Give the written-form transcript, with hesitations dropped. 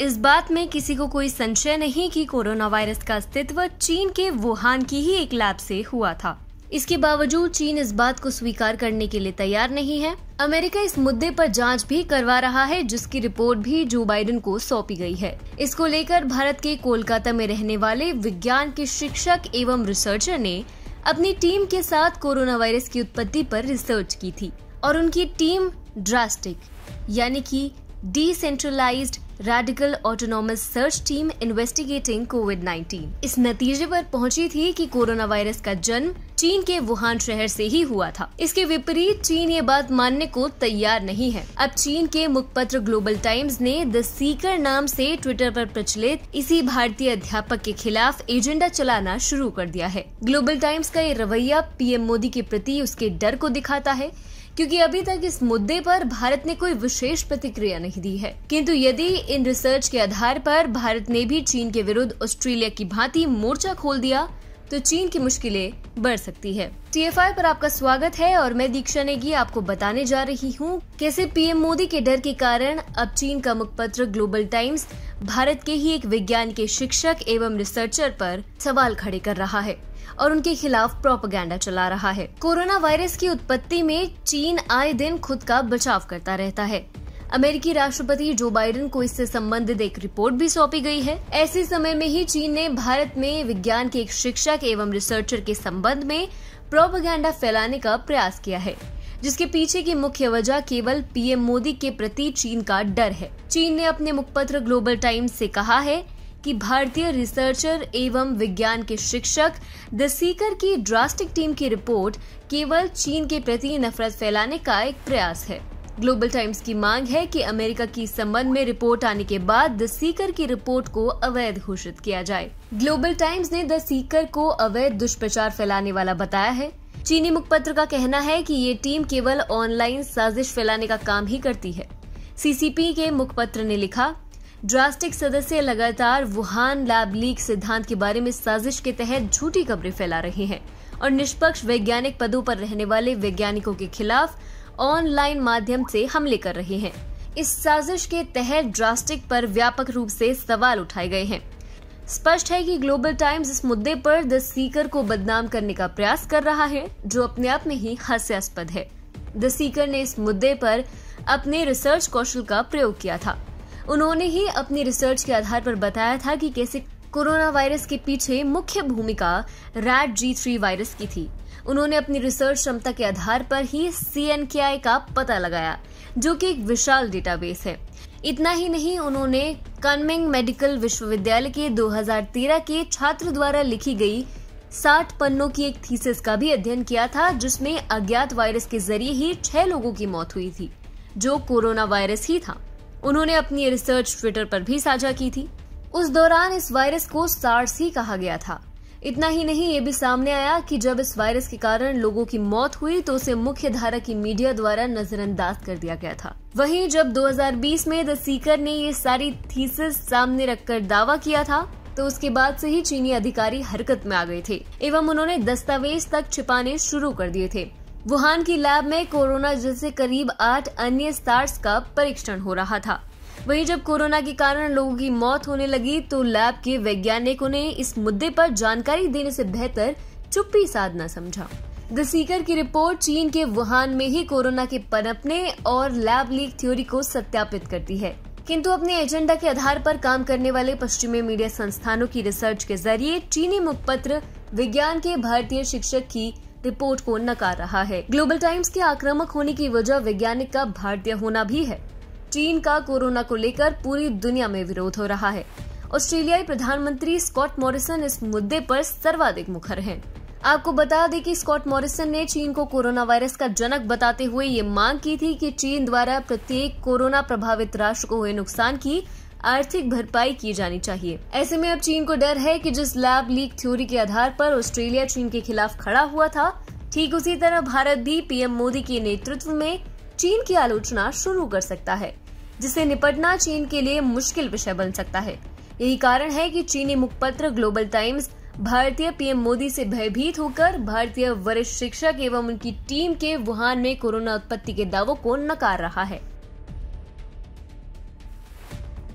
इस बात में किसी को कोई संशय नहीं कि कोरोना वायरस का अस्तित्व चीन के वुहान की ही एक लैब से हुआ था। इसके बावजूद चीन इस बात को स्वीकार करने के लिए तैयार नहीं है। अमेरिका इस मुद्दे पर जांच भी करवा रहा है, जिसकी रिपोर्ट भी जो बाइडेन को सौंपी गई है। इसको लेकर भारत के कोलकाता में रहने वाले विज्ञान के शिक्षक एवं रिसर्चर ने अपनी टीम के साथ कोरोना वायरस की उत्पत्ति पर रिसर्च की थी और उनकी टीम ड्रास्टिक यानी कि decentralised radical autonomous search team investigating कोविड-19 इस नतीजे पर पहुंची थी कि कोरोना वायरस का जन्म चीन के वुहान शहर से ही हुआ था। इसके विपरीत चीन ये बात मानने को तैयार नहीं है। अब चीन के मुखपत्र ग्लोबल टाइम्स ने द सीकर नाम से ट्विटर पर प्रचलित इसी भारतीय अध्यापक के खिलाफ एजेंडा चलाना शुरू कर दिया है। ग्लोबल टाइम्स का ये रवैया पीएम मोदी के प्रति उसके डर को दिखाता है, क्योंकि अभी तक इस मुद्दे पर भारत ने कोई विशेष प्रतिक्रिया नहीं दी है। किंतु यदि इन रिसर्च के आधार पर भारत ने भी चीन के विरुद्ध ऑस्ट्रेलिया की भांति मोर्चा खोल दिया तो चीन की मुश्किलें बढ़ सकती है। TFI पर आपका स्वागत है और मैं दीक्षा नेगी आपको बताने जा रही हूँ कैसे पीएम मोदी के डर के कारण अब चीन का मुखपत्र ग्लोबल टाइम्स भारत के ही एक विज्ञान के शिक्षक एवं रिसर्चर पर सवाल खड़े कर रहा है और उनके खिलाफ प्रोपेगेंडा चला रहा है। कोरोना वायरस की उत्पत्ति में चीन आए दिन खुद का बचाव करता रहता है। अमेरिकी राष्ट्रपति जो बाइडेन को इससे संबंधित एक रिपोर्ट भी सौंपी गई है। ऐसे समय में ही चीन ने भारत में विज्ञान के एक शिक्षक एवं रिसर्चर के संबंध में प्रोपेगेंडा फैलाने का प्रयास किया है, जिसके पीछे की मुख्य वजह केवल पीएम मोदी के प्रति चीन का डर है। चीन ने अपने मुखपत्र ग्लोबल टाइम्स से कहा है कि भारतीय रिसर्चर एवं विज्ञान के शिक्षक द सीकर की ड्रास्टिक टीम की रिपोर्ट केवल चीन के प्रति नफरत फैलाने का एक प्रयास है। ग्लोबल टाइम्स की मांग है कि अमेरिका की संबंध में रिपोर्ट आने के बाद द सीकर की रिपोर्ट को अवैध घोषित किया जाए। ग्लोबल टाइम्स ने द सीकर को अवैध दुष्प्रचार फैलाने वाला बताया है। चीनी मुखपत्र का कहना है कि ये टीम केवल ऑनलाइन साजिश फैलाने का काम ही करती है। CCP के मुखपत्र ने लिखा, ड्रास्टिक सदस्य लगातार वुहान लैब लीक सिद्धांत के बारे में साजिश के तहत झूठी खबरें फैला रहे हैं और निष्पक्ष वैज्ञानिक पदों पर रहने वाले वैज्ञानिकों के खिलाफ ऑनलाइन माध्यम से हमले कर रहे हैं। इस साजिश के तहत ड्रास्टिक पर व्यापक रूप से सवाल उठाए गए हैं। स्पष्ट है कि ग्लोबल टाइम्स इस मुद्दे पर द सीकर को बदनाम करने का प्रयास कर रहा है, जो अपने आप में ही हास्यास्पद है। द सीकर ने इस मुद्दे पर अपने रिसर्च कौशल का प्रयोग किया था। उन्होंने ही अपनी रिसर्च के आधार पर बताया था कि कैसे कोरोना वायरस के पीछे मुख्य भूमिका रैट G3 वायरस की थी। उन्होंने अपनी रिसर्च क्षमता के आधार पर ही CNKI का पता लगाया, जो कि एक विशाल डेटाबेस है। इतना ही नहीं, उन्होंने कनमिंग मेडिकल विश्वविद्यालय के 2013 के छात्र द्वारा लिखी गई 60 पन्नों की एक थीसिस का भी अध्ययन किया था, जिसमें अज्ञात वायरस के जरिए ही 6 लोगों की मौत हुई थी, जो कोरोना वायरस ही था। उन्होंने अपनी रिसर्च ट्विटर पर भी साझा की थी। उस दौरान इस वायरस को सार्स ही कहा गया था। इतना ही नहीं, ये भी सामने आया कि जब इस वायरस के कारण लोगों की मौत हुई तो उसे मुख्य धारा की मीडिया द्वारा नजरअंदाज कर दिया गया था। वहीं जब 2020 में द सीकर ने ये सारी थीसिस सामने रखकर दावा किया था, तो उसके बाद से ही चीनी अधिकारी हरकत में आ गए थे एवं उन्होंने दस्तावेज तक छिपाने शुरू कर दिए थे। वुहान की लैब में कोरोना जैसे करीब 8 अन्य सार्स का परीक्षण हो रहा था। वहीं जब कोरोना के कारण लोगों की मौत होने लगी तो लैब के वैज्ञानिकों ने इस मुद्दे पर जानकारी देने से बेहतर चुप्पी साधना समझा। द सीकर की रिपोर्ट चीन के वुहान में ही कोरोना के पनपने और लैब लीक थ्योरी को सत्यापित करती है, किंतु अपने एजेंडा के आधार पर काम करने वाले पश्चिमी मीडिया संस्थानों की रिसर्च के जरिए चीनी मुखपत्र विज्ञान के भारतीय शिक्षक की रिपोर्ट को नकार रहा है। ग्लोबल टाइम्स के आक्रामक होने की वजह वैज्ञानिक का भारतीय होना भी है। चीन का कोरोना को लेकर पूरी दुनिया में विरोध हो रहा है। ऑस्ट्रेलियाई प्रधानमंत्री स्कॉट मॉरिसन इस मुद्दे पर सर्वाधिक मुखर हैं। आपको बता दें कि स्कॉट मॉरिसन ने चीन को कोरोना वायरस का जनक बताते हुए ये मांग की थी कि चीन द्वारा प्रत्येक कोरोना प्रभावित राष्ट्र को हुए नुकसान की आर्थिक भरपाई की जानी चाहिए। ऐसे में अब चीन को डर है कि जिस लैब लीक थ्योरी के आधार पर ऑस्ट्रेलिया चीन के खिलाफ खड़ा हुआ था, ठीक उसी तरह भारत भी पीएम मोदी के नेतृत्व में चीन की आलोचना शुरू कर सकता है, जिससे निपटना चीन के लिए मुश्किल विषय बन सकता है। यही कारण है कि चीनी मुखपत्र ग्लोबल टाइम्स भारतीय पीएम मोदी से भयभीत होकर भारतीय वरिष्ठ शिक्षक एवं उनकी टीम के वुहान में कोरोना उत्पत्ति के दावों को नकार रहा है।